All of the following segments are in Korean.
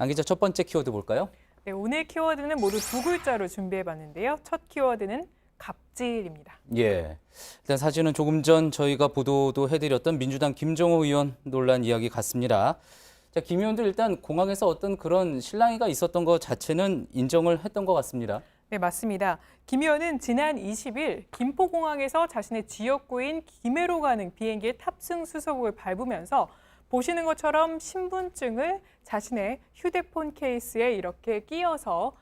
안 기자, 첫 번째 키워드 볼까요? 네, 오늘 키워드는 모두 두 글자로 준비해봤는데요. 첫 키워드는 갑질입니다. 예. 일단 사실은 조금 전 저희가 보도도 해드렸던 민주당 김정호 의원 논란 이야기 같습니다. 자, 김 의원도 일단 공항에서 어떤 그런 실랑이가 있었던 것 자체는 인정을 했던 것 같습니다. 네, 맞습니다. 김 의원은 지난 20일 김포공항에서 자신의 지역구인 김해로 가는 비행기의 탑승 수속을 밟으면서 보시는 것처럼 신분증을 자신의 휴대폰 케이스에 이렇게 끼워서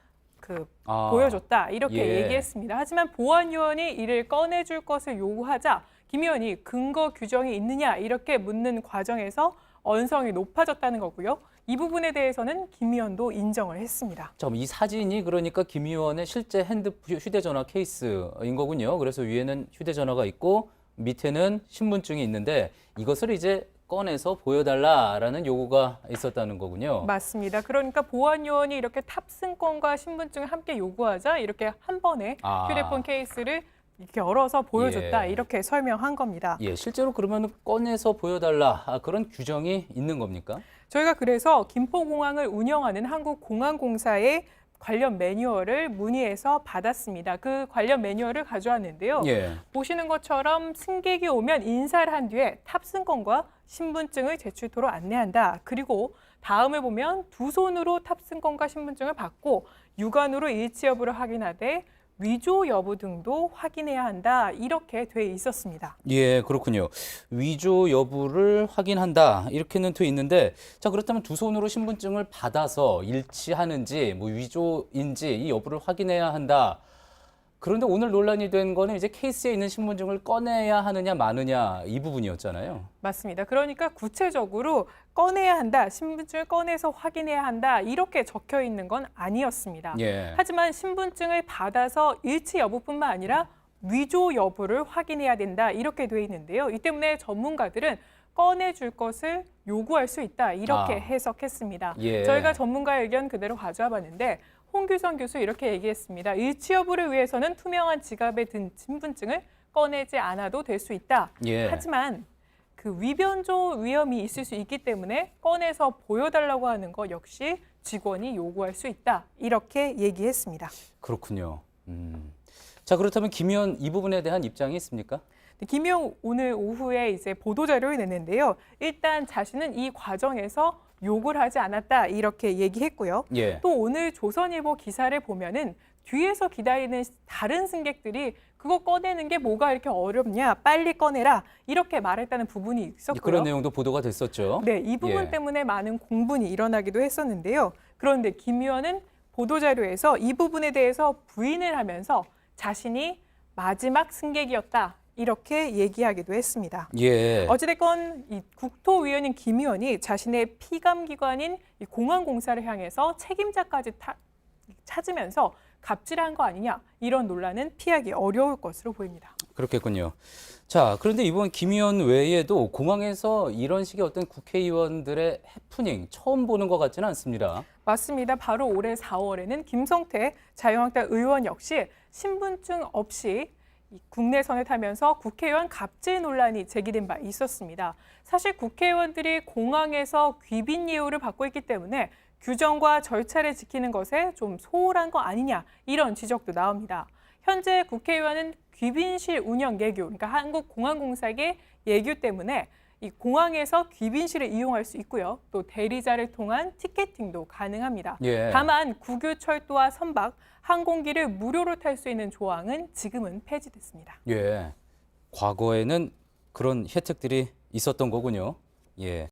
보여줬다 이렇게 예. 얘기했습니다. 하지만 보안요원이 이를 꺼내줄 것을 요구하자 김 의원이 근거 규정이 있느냐 이렇게 묻는 과정에서 언성이 높아졌다는 거고요. 이 부분에 대해서는 김 의원도 인정을 했습니다. 잠깐, 이 사진이 그러니까 김 의원의 실제 휴대전화 케이스인 거군요. 그래서 위에는 휴대전화가 있고 밑에는 신분증이 있는데 이것을 이제 꺼내서 보여달라라는 요구가 있었다는 거군요. 맞습니다. 그러니까 보안요원이 이렇게 탑승권과 신분증을 함께 요구하자 이렇게 한 번에 휴대폰 케이스를 이렇게 열어서 보여줬다 예. 이렇게 설명한 겁니다. 예, 실제로 그러면 꺼내서 보여달라 그런 규정이 있는 겁니까? 저희가 그래서 김포공항을 운영하는 한국공항공사의 관련 매뉴얼을 문의해서 받았습니다. 그 관련 매뉴얼을 가져왔는데요. 예. 보시는 것처럼 승객이 오면 인사를 한 뒤에 탑승권과 신분증을 제출토록 안내한다. 그리고 다음에 보면 두 손으로 탑승권과 신분증을 받고 육안으로 일치 여부를 확인하되 위조 여부 등도 확인해야 한다. 이렇게 돼 있었습니다. 예, 그렇군요. 위조 여부를 확인한다. 이렇게는 돼 있는데, 자, 그렇다면 두 손으로 신분증을 받아서 일치하는지, 뭐 위조인지 이 여부를 확인해야 한다. 그런데 오늘 논란이 된 거는 이제 케이스에 있는 신분증을 꺼내야 하느냐 마느냐 이 부분이었잖아요. 맞습니다. 그러니까 구체적으로 꺼내야 한다, 신분증을 꺼내서 확인해야 한다 이렇게 적혀 있는 건 아니었습니다. 예. 하지만 신분증을 받아서 일치 여부뿐만 아니라 위조 여부를 확인해야 된다 이렇게 돼 있는데요. 이 때문에 전문가들은 꺼내줄 것을 요구할 수 있다 이렇게 해석했습니다. 예. 저희가 전문가의 의견 그대로 가져와 봤는데 홍규성 교수 이렇게 얘기했습니다. 일치 여부를 위해서는 투명한 지갑에 든 신분증을 꺼내지 않아도 될 수 있다. 예. 하지만 그 위변조 위험이 있을 수 있기 때문에 꺼내서 보여달라고 하는 것 역시 직원이 요구할 수 있다. 이렇게 얘기했습니다. 그렇군요. 자, 그렇다면 김 의원 이 부분에 대한 입장이 있습니까? 김 의원 오늘 오후에 이제 보도자료를 냈는데요. 일단 자신은 이 과정에서 욕을 하지 않았다 이렇게 얘기했고요. 예. 또 오늘 조선일보 기사를 보면은 뒤에서 기다리는 다른 승객들이 그거 꺼내는 게 뭐가 이렇게 어렵냐 빨리 꺼내라 이렇게 말했다는 부분이 있었고요. 그런 내용도 보도가 됐었죠. 네, 이 부분 때문에 많은 공분이 일어나기도 했었는데요. 그런데 김 의원은 보도자료에서 이 부분에 대해서 부인을 하면서 자신이 마지막 승객이었다. 이렇게 얘기하기도 했습니다. 예. 어찌됐건 이 국토위원인 김 의원이 자신의 피감기관인 이 공항공사를 향해서 책임자까지 찾으면서 갑질한 거 아니냐 이런 논란은 피하기 어려울 것으로 보입니다. 그렇겠군요. 자, 그런데 이번 김 의원 외에도 공항에서 이런 식의 어떤 국회의원들의 해프닝 처음 보는 것 같지는 않습니다. 맞습니다. 바로 올해 4월에는 김성태 자유한국당 의원 역시 신분증 없이 국내선을 타면서 국회의원 갑질 논란이 제기된 바 있었습니다. 사실 국회의원들이 공항에서 귀빈 예우를 받고 있기 때문에 규정과 절차를 지키는 것에 좀 소홀한 거 아니냐 이런 지적도 나옵니다. 현재 국회의원은 귀빈실 운영 예규, 그러니까 한국공항공사의 예규 때문에 이 공항에서 귀빈실을 이용할 수 있고요. 또 대리자를 통한 티켓팅도 가능합니다. 예. 다만 국유 철도와 선박, 항공기를 무료로 탈 수 있는 조항은 지금은 폐지됐습니다. 예. 과거에는 그런 혜택들이 있었던 거군요. 예.